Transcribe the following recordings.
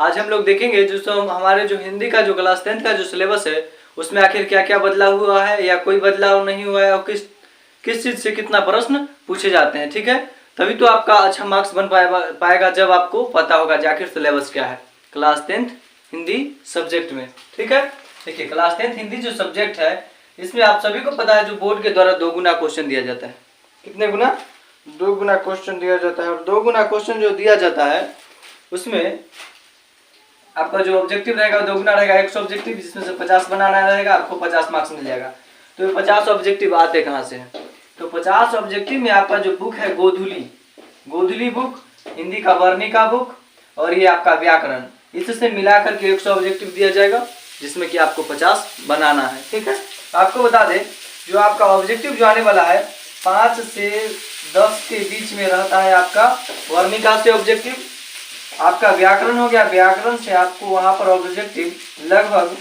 आज हम लोग देखेंगे हमारे जो हिंदी का जो क्लास 10th का जो सिलेबस है उसमें आखिर क्या क्या बदलाव हुआ है या कोई बदलाव नहीं हुआ है और किस चीज से कितना प्रश्न पूछे जाते हैं। ठीक है, तभी तो आपका अच्छा मार्क्स बन पाएगा जब आपको पता होगा कि आखिर सिलेबस क्या है क्लास 10th हिंदी सब्जेक्ट में। ठीक है, देखिए क्लास 10th हिंदी जो सब्जेक्ट है इसमें आप सभी को पता है जो बोर्ड के द्वारा 2 गुना क्वेश्चन दिया जाता है। कितने गुना? 2 गुना क्वेश्चन दिया जाता है। और 2 गुना क्वेश्चन जो दिया जाता है उसमें आपका जो ऑब्जेक्टिव रहेगा 2 गुना रहेगा 100 ऑब्जेक्टिव, जिसमें से 50 बनाना रहेगा, आपको 50 मार्क्स मिल जाएगा। तो ये 50 ऑब्जेक्टिव आते कहाँ से हैं? तो 50 ऑब्जेक्टिव में आपका जो बुक है गोधुली बुक, हिंदी का वर्णिका बुक और ये आपका व्याकरण, इससे मिलाकर के 100 ऑब्जेक्टिव दिया जाएगा जिसमें कि आपको 50 बनाना है। ठीक है, आपको बता दें जो आपका ऑब्जेक्टिव जो आने वाला है 5 से 10 के बीच में रहता है आपका वर्णिका से ऑब्जेक्टिव। आपका व्याकरण हो गया, व्याकरण से आपको वहां पर ऑब्जेक्टिव लगभग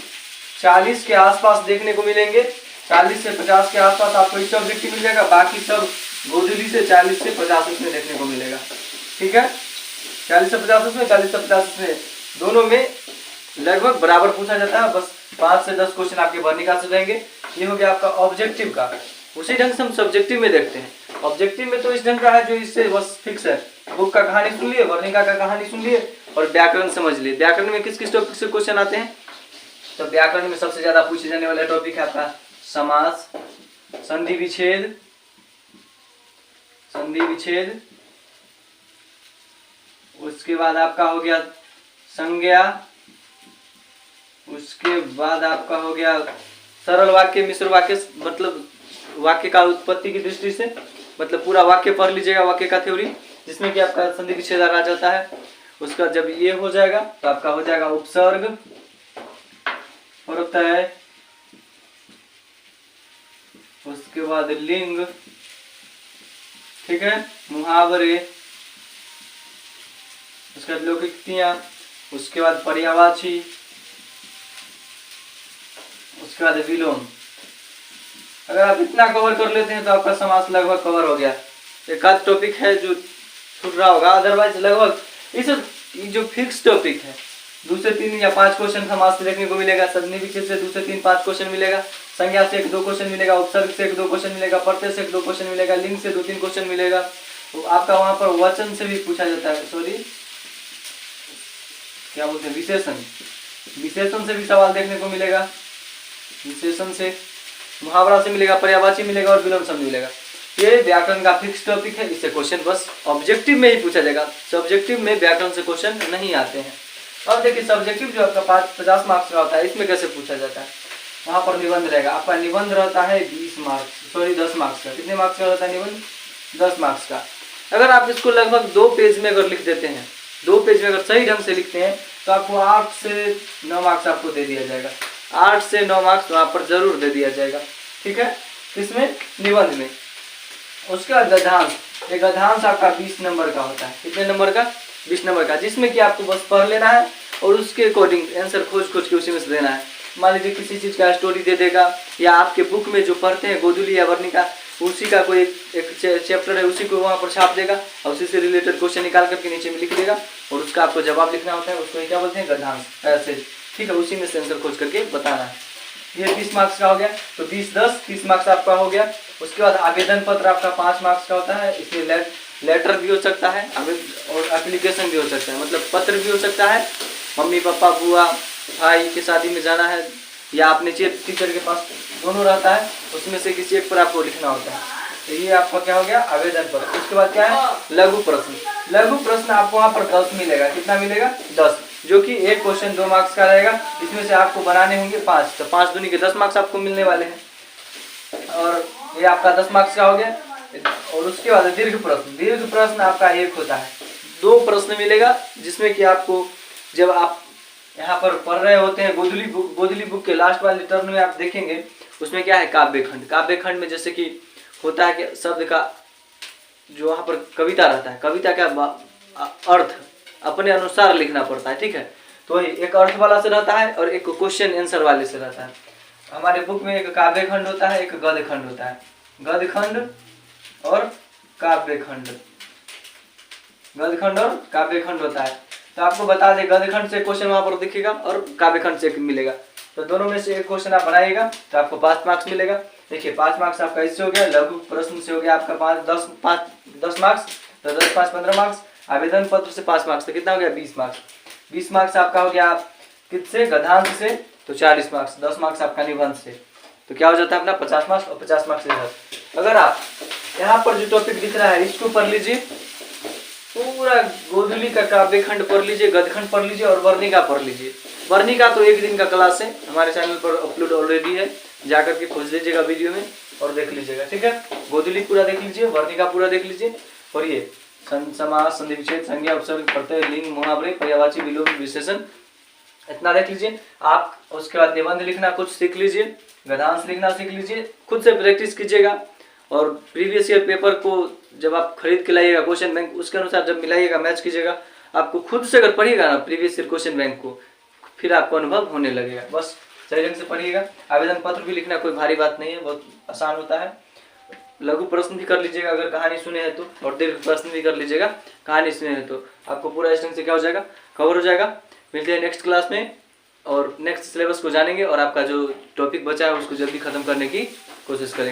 40 के आसपास देखने को मिलेंगे। 40 से 50 के आसपास आपको इससे ऑब्जेक्टिव मिल जाएगा, बाकी सब गोधुली से 40 से 50 उसमें देखने को मिलेगा। ठीक है, 40 से 50 उसमें, 40 से 50 उसमें, दोनों में लगभग बराबर पूछा जाता है। बस 5 से 10 क्वेश्चन आपके वर्णिका से रहेंगे। ये हो गया आपका ऑब्जेक्टिव का। उसी ढंग से हम सब्जेक्टिव में देखते हैं। ऑब्जेक्टिव में तो इस ढंग का है जो इससे बस फिक्स है, बुक का कहानी सुन लिए, वर्णिका का कहानी सुन लिए और व्याकरण समझ लिए। व्याकरण में किस किस टॉपिक से क्वेश्चन आते हैं? तो व्याकरण में सबसे ज्यादा पूछे जाने वाला टॉपिक है आपका समास, संधि विच्छेद, उसके बाद आपका हो गया संज्ञा, उसके बाद आपका हो गया सरल वाक्य, मिश्र वाक्य, मतलब वाक्य का उत्पत्ति की दृष्टि से, मतलब पूरा वाक्य पढ़ लीजिएगा, वाक्य का थ्योरी, जिसमें कि आपका संधि विच्छेद आ जाता है। उसका जब ये हो जाएगा तो आपका हो जाएगा उपसर्ग, प्रत्यय, उसके बाद लिंग, ठीक है, मुहावरे, उसके बाद लौकिकतियां, उसके बाद पर्यायवाची, उसके बाद विलोम। अगर आप इतना कवर कर लेते हैं तो आपका समास लगभग कवर हो गया। एक आध टॉपिक है जो छूट रहा होगा, अदरवाइज लगभग इस जो फिक्स टॉपिक है 2 से 3 या 5 क्वेश्चन समास से देखने को मिलेगा, संधि विच्छेद से 2 से 3 5 क्वेश्चन मिलेगा, संज्ञा से 1-2 क्वेश्चन मिलेगा, उपसर्ग से 1-2 क्वेश्चन मिलेगा, प्रत्यय से 1-2 क्वेश्चन मिलेगा, लिंग से 2-3 क्वेश्चन मिलेगा। तो आपका वहां पर वचन से भी पूछा जाता है, सॉरी क्या बोलते हैं, विशेषण से भी सवाल देखने को मिलेगा, विशेषण से, मुहावरा से मिलेगा, पर्यायवाची मिलेगा और विलोम शब्द मिलेगा। ये व्याकरण का फिक्स टॉपिक है, इससे क्वेश्चन बस ऑब्जेक्टिव में ही पूछा जाएगा, सब्जेक्टिव में व्याकरण से क्वेश्चन नहीं आते हैं। अब देखिए सब्जेक्टिव जो आपका 50 मार्क्स का होता है, इसमें कैसे पूछा जाता है? वहां पर निबंध रहेगा, आपका निबंध रहता है 10 मार्क्स का। कितने मार्क्स का रहता है निबंध? 10 मार्क्स का। अगर आप इसको लगभग 2 पेज में अगर लिख देते हैं, 2 पेज में अगर सही ढंग से लिखते हैं तो आपको 8 से 9 मार्क्स आपको दे दिया जाएगा। 8 से 9 मार्क्स वहां पर जरूर दे दिया जाएगा। ठीक है, इसमें निबंध में। उसके बाद गद्यांश, ये गद्यांश आपका 20 नंबर का होता है। कितने नंबर का? 20 नंबर का, जिसमें कि आपको बस पढ़ लेना है और उसके अकॉर्डिंग आंसर खोज के उसी में से देना है। मान लीजिए किसी चीज का स्टोरी दे देगा या आपके बुक में जो पढ़ते हैं गोधुली या वर्णिका, उसी का कोई एक चैप्टर है, उसी को वहां पर छाप देगा और उसी से रिलेटेड क्वेश्चन निकाल करके नीचे में लिख देगा और उसका आपको जवाब लिखना होता है। उसको क्या बोलते हैं? गद्यांश, पैसेज। ठीक है, उसी में से आंसर खोज करके बताना है। ये 30 मार्क्स का हो गया, तो 20-10-30 मार्क्स आपका हो गया। उसके बाद आवेदन पत्र आपका 5 मार्क्स का होता है। इसमें लेटर भी हो सकता है और एप्लीकेशन भी हो सकता है, मतलब पत्र भी हो सकता है, मम्मी पापा बुआ भाई की शादी में जाना है या अपने टीचर के पास, दोनों रहता है, उसमें से किसी एक पर आपको लिखना होता है। तो ये आपका क्या हो गया? आवेदन पत्र। उसके बाद क्या है? लघु प्रश्न आपको वहाँ पर 10 मिलेगा। कितना मिलेगा? 10, जो कि एक क्वेश्चन 2 मार्क्स का रहेगा। इसमें से आपको बनाने होंगे 5, तो 5 दूनी के 10 मार्क्स आपको मिलने वाले हैं। और ये आपका 10 मार्क्स का हो गया। और उसके बाद दीर्घ प्रश्न आपका एक होता है, 2 प्रश्न मिलेगा, जिसमें कि आपको जब आप यहाँ पर पढ़ रहे होते हैं गोधुली बुक के लास्ट वाले टर्न में आप देखेंगे, उसमें क्या है? काव्य खंड में जैसे कि होता है कि शब्द का जो वहाँ पर कविता रहता है, कविता का अर्थ अपने अनुसार लिखना पड़ता है। ठीक है, तो एक अर्थ वाला से रहता है और एक क्वेश्चन आंसर वाले से रहता है। हमारे बुक में एक काव्य खंड होता है, एक गद्य खंड होता है। गद्य खंड और काव्य खंड होता है। तो तो आपको बता दें गद्यखंड से क्वेश्चन वहाँ पर दिखेगा और काव्यखंड से मिलेगा। तो दोनों में से एक क्वेश्चन आप बनाइएगा तो आपको 5 मार्क्स मिलेगा। देखिए 5 मार्क्स आपका इससे हो गया, लघु प्रश्न से हो गया आपका 10 मार्क्स, तो 10 5 15 मार्क्स, आवेदन पत्र से 5 मार्क्स, तो कितना हो गया 20 मार्क्स। 20 मार्क्स आपका हो गया किससे, गद्यांश से, तो 40 मार्क्स, 10 मार्क्स आपका निबंध से, तो क्या हो जाता है अपना 50 मार्क्स और 50 मार्क्स इधर। अगर आप यहाँ पर जो टॉपिक दिख रहा है इसको पढ़ लीजिए, पूरा गोधूली का काव्यखंड पढ़ लीजिए, गद्यखंड पढ़ लीजिए और वर्णिका पढ़ लीजिए। वर्णिका तो एक दिन का क्लास है, हमारे चैनल पर अपलोड ऑलरेडी है, जाकर के खोज लीजिएगा वीडियो में और देख लीजिएगा, ठीक है। गोधूली पूरा देख लीजिए, वर्णिका पूरा देख लीजिए, और ये समास, संधि विच्छेद, संज्ञा, उपसर्ग, प्रत्यय, लिंग, मुहावरे, पर्यायवाची, विलोम, विशेषण, इतना देख लीजिए आप। उसके बाद निबंध लिखना कुछ सीख लीजिए, गद्यांश लिखना सीख लीजिए, खुद से प्रैक्टिस कीजिएगा। और प्रीवियस ईयर पेपर को जब आप खरीद के लाइएगा क्वेश्चन बैंक, उसके अनुसार जब मिलाइएगा मैच कीजिएगा, आपको खुद से अगर पढ़िएगा ना प्रीवियस ईयर क्वेश्चन बैंक को, फिर आपको अनुभव होने लगेगा। बस सही ढंग से पढ़िएगा। आवेदन पत्र भी लिखना कोई भारी बात नहीं है, बहुत आसान होता है। लघु प्रश्न भी कर लीजिएगा अगर कहानी सुने हैं तो, और दीर्घ प्रश्न भी कर लीजिएगा कहानी सुने हैं तो, आपको पूरा इस ढंग से क्या हो जाएगा, कवर हो जाएगा। मिलते हैं नेक्स्ट क्लास में और नेक्स्ट सिलेबस को जानेंगे और आपका जो टॉपिक बचा है उसको जल्दी खत्म करने की कोशिश करेंगे।